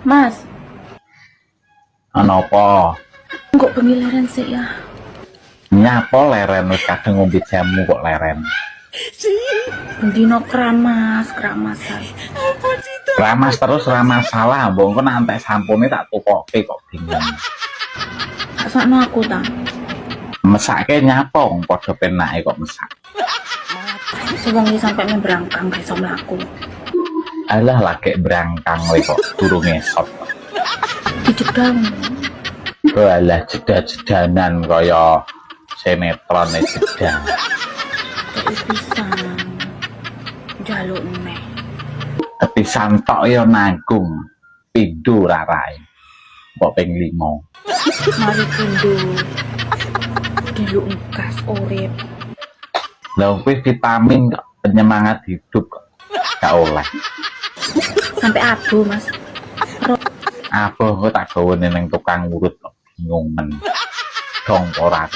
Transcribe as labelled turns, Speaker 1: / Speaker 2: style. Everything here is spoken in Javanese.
Speaker 1: Mas,
Speaker 2: Ana apa?
Speaker 1: kok pemilihan sih ya?
Speaker 2: Nyapa leren wis kadang ngombe jamu kok leren.
Speaker 1: Dino keramas-keramasan.
Speaker 2: Ramas terus ra masalah, mbok engko nek entek sampune tak tukoke kok bingung.
Speaker 1: Sakno aku ta.
Speaker 2: Mesake nyapa wong padha penake kok mesak.
Speaker 1: Sewengi sampai memberangkang iso mlaku.
Speaker 2: Alah lagi berangkang kowe kok durung esot.
Speaker 1: Dijedang.
Speaker 2: Alah jeda-jedanan kaya sinetron jeda.
Speaker 1: Kayak pisan. Jaluk neh.
Speaker 2: Tapi santok ya nanggung pindho rarai. Kok ping 5.
Speaker 1: Mari pindho. Diluk gas urip.
Speaker 2: Lah kuwi vitamin kok penyemangat hidup kok gak oleh.
Speaker 1: Sampai abu, Mas.
Speaker 2: Apa kok tak gawe ning tukang urut kok bingung men. Dong ora.